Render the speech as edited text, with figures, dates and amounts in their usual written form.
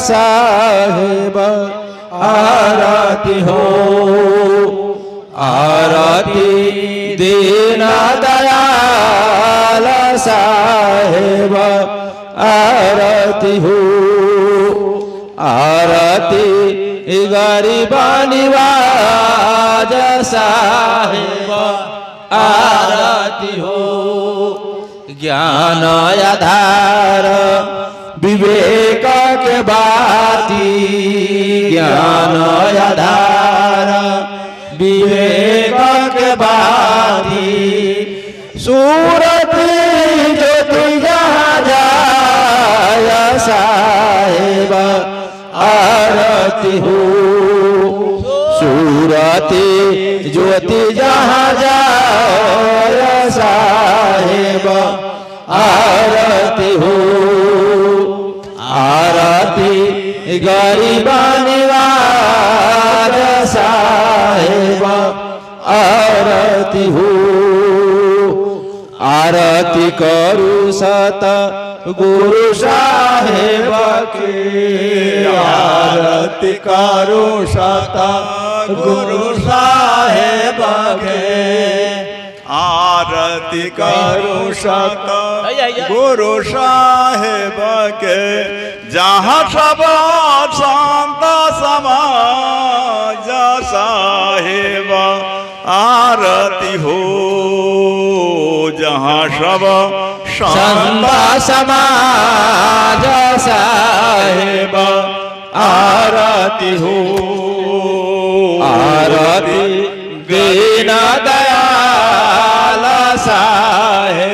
साहेब आरती हो आरती दीन दयाल साहेब आरती हो आरती गरीब निवाज साहेब आरती हो ज्ञान आधार विवेक के बाती ज्ञान आधार विवेक के बाती सूरत ज्योति जहाँ जाय साहेब आरती हो सूरती ज्योति जहाँ जाय साहेब आरती हो आरती गरीब निवाज साहेब आरती हो आरती करू सत गुरु साहेब के आरती करू सत गुरु साहेब के आरती करू सत गुरु साहेब के जहाँ सब संत समाज साहेब आरती हो जहाँ सब संत समाज साहेब आरती हो आरती